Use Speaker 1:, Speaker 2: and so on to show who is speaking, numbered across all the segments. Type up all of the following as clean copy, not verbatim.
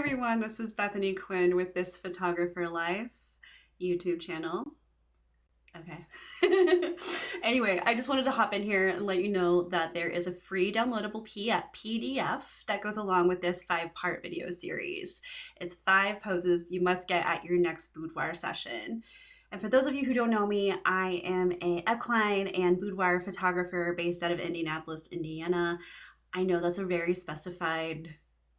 Speaker 1: everyone, this is Bethany Quinn with This Photographer Life YouTube channel. Okay. Anyway, I just wanted to hop in here and let you know that there is a free downloadable PDF that goes along with this 5-part video series. It's 5 poses you must get at your next boudoir session. And for those of you who don't know me, I am a equine and boudoir photographer based out of Indianapolis, Indiana. I know that's a very specified,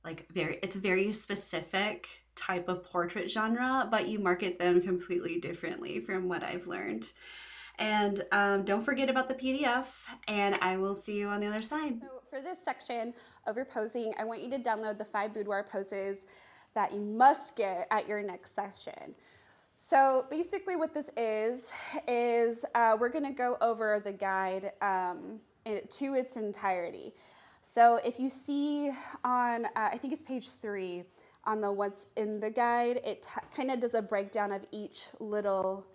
Speaker 1: it's a very specific type of portrait genre, but you market them completely differently from what I've learned. And don't forget about the PDF, and I will see you on the other side.
Speaker 2: So for this section of your posing, I want you to download the 5 boudoir poses that you must get at your next session. So basically what this is we're going to go over the guide to its entirety. So if you see on, I think it's page 3, on the what's in the guide, it kind of does a breakdown of each little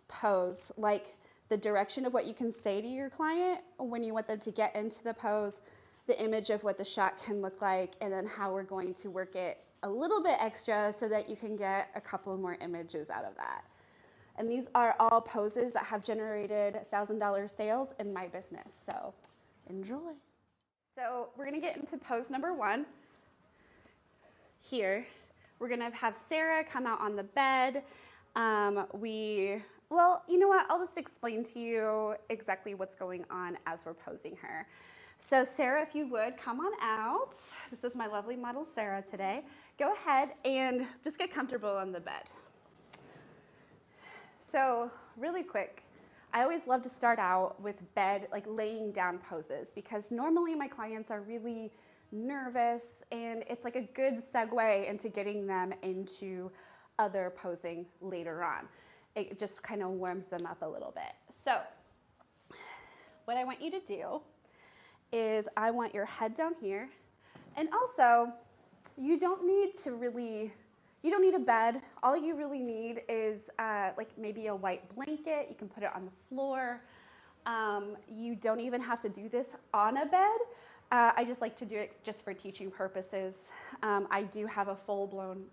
Speaker 2: pose, like the direction of what you can say to your client when you want them to get into the pose, the image of what the shot can look like, and then how we're going to work it a little bit extra so that you can get a couple more images out of that. And these are all poses that have generated $1,000 sales in my business, so enjoy. So we're going to get into pose number 1. Here, we're going to have Sarah come out on the bed. Well, you know what? I'll just explain to you exactly what's going on as we're posing her. So Sarah, if you would, come on out. This is my lovely model, Sarah, today. Go ahead and just get comfortable on the bed. So really quick, I always love to start out with bed, like laying down poses, because normally my clients are really nervous, and it's like a good segue into getting them into other posing later on. It just kind of warms them up a little bit. So what I want you to do is I want your head down here, and also you don't need a bed. All you really need is like maybe a white blanket. You can put it on the floor. You don't even have to do this on a bed. I just like to do it just for teaching purposes. I do have a full-blown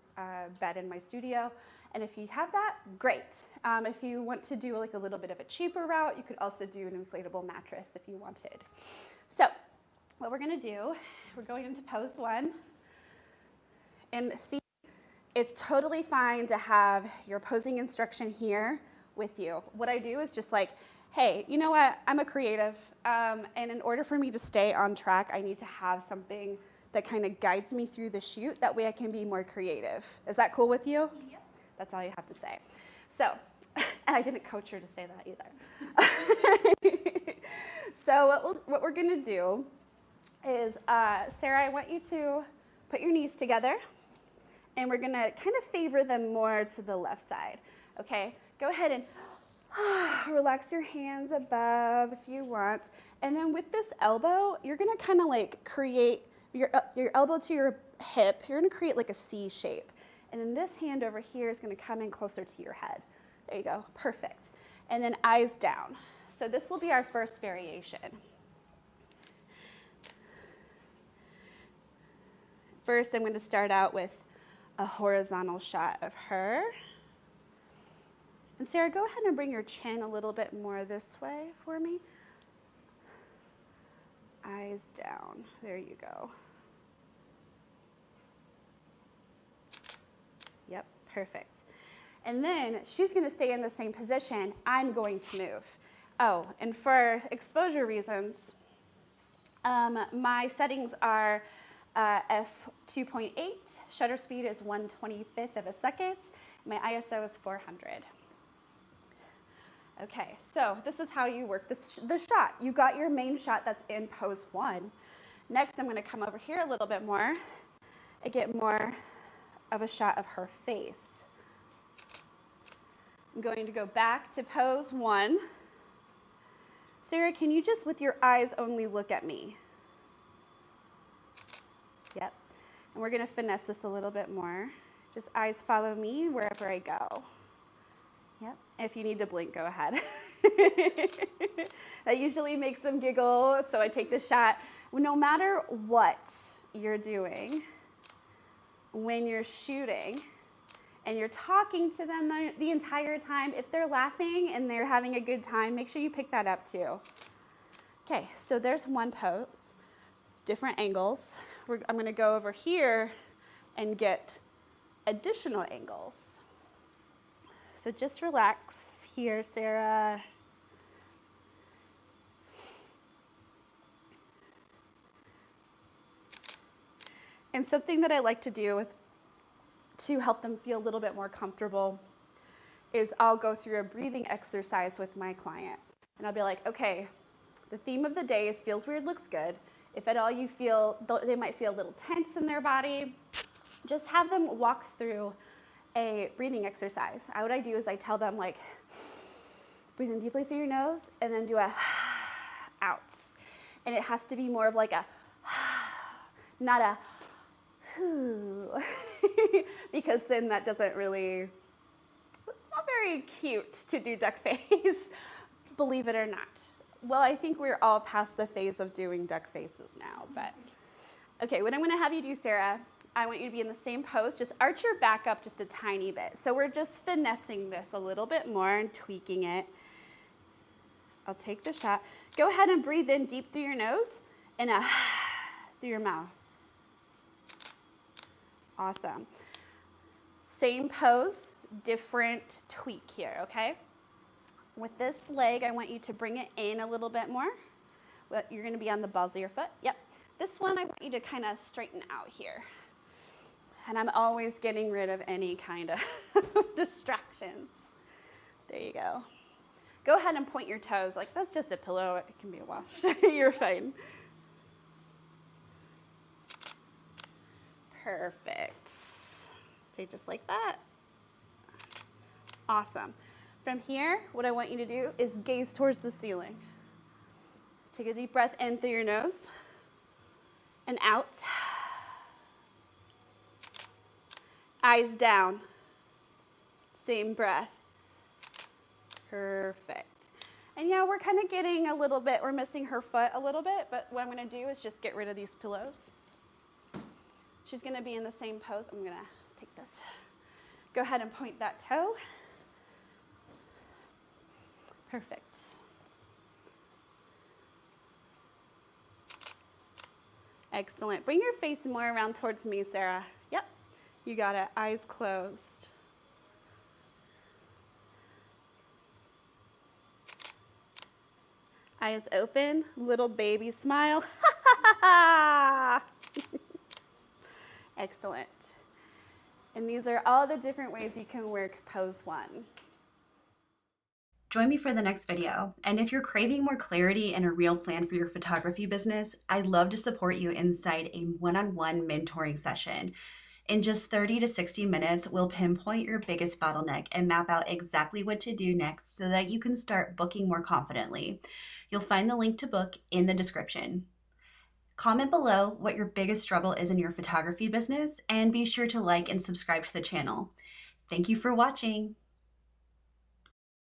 Speaker 2: bed in my studio, and if you have that, great. If you want to do like a little bit of a cheaper route, you could also do an inflatable mattress if you wanted. So what we're going to do, we're going into pose 1, and see, it's totally fine to have your posing instruction here with you. What I do is just like, hey, you know what? I'm a creative, and in order for me to stay on track, I need to have something that kind of guides me through the shoot. That way I can be more creative. Is that cool with you?
Speaker 3: Yep.
Speaker 2: That's all you have to say. So, and I didn't coach her to say that either. So what we're going to do is, Sarah, I want you to put your knees together, and we're going to kind of favor them more to the left side. Okay? Go ahead and relax your hands above if you want. And then with this elbow, you're going to kind of like create your elbow to your hip. You're going to create like a C shape. And then this hand over here is going to come in closer to your head. There you go. Perfect. And then eyes down. So this will be our first variation. First, I'm going to start out with a horizontal shot of her. And Sarah, go ahead and bring your chin a little bit more this way for me. Eyes down. There you go. Yep, perfect. And then she's going to stay in the same position. I'm going to move. Oh, and for exposure reasons, my settings are f2.8. Shutter speed is 1/25th of a second. My ISO is 400. Okay, so this is how you work the shot. You got your main shot that's in pose 1. Next, I'm going to come over here a little bit more and get more of a shot of her face. I'm going to go back to pose 1. Sarah, can you just, with your eyes only, look at me? Yep. And we're going to finesse this a little bit more. Just eyes follow me wherever I go. Yep. If you need to blink, go ahead. That usually makes them giggle, so I take the shot. No matter what you're doing, when you're shooting and you're talking to them the entire time, if they're laughing and they're having a good time, make sure you pick that up too. Okay, so there's one pose, different angles. I'm gonna go over here and get additional angles. So just relax here, Sarah. And something that I like to do to help them feel a little bit more comfortable is I'll go through a breathing exercise with my client. And I'll be like, okay, the theme of the day is feels weird, looks good. If at all you feel, they might feel a little tense in their body, just have them walk through a breathing exercise. What I do is I tell them, like, breathe in deeply through your nose and then do a out. And it has to be more of like a not a because then that doesn't really, it's not very cute to do duck face, believe it or not. Well, I think we're all past the phase of doing duck faces now, but okay, what I'm gonna have you do, Sarah, I want you to be in the same pose, just arch your back up just a tiny bit. So we're just finessing this a little bit more and tweaking it. I'll take the shot. Go ahead and breathe in deep through your nose and through your mouth. Awesome. Same pose, different tweak here, okay? With this leg, I want you to bring it in a little bit more. You're gonna be on the balls of your foot. Yep. This one, I want you to kind of straighten out here. And I'm always getting rid of any kind of distractions. There you go. Go ahead and point your toes. Like, that's just a pillow. It can be washed. You're fine. Perfect. Stay just like that. Awesome. From here, what I want you to do is gaze towards the ceiling. Take a deep breath in through your nose and out. Eyes down. Same breath. Perfect. And yeah, we're kind of getting a little bit, we're missing her foot a little bit, but what I'm going to do is just get rid of these pillows. She's going to be in the same pose. I'm going to take this. Go ahead and point that toe. Perfect. Excellent. Bring your face more around towards me, Sarah. Yep. You got it. Eyes closed. Eyes open. Little baby smile. Excellent. And these are all the different ways you can work pose one.
Speaker 1: Join me for the next video. And if you're craving more clarity and a real plan for your photography business, I'd love to support you inside a one-on-one mentoring session. In just 30 to 60 minutes, we'll pinpoint your biggest bottleneck and map out exactly what to do next so that you can start booking more confidently. You'll find the link to book in the description. Comment below what your biggest struggle is in your photography business, and be sure to like and subscribe to the channel. Thank you for watching.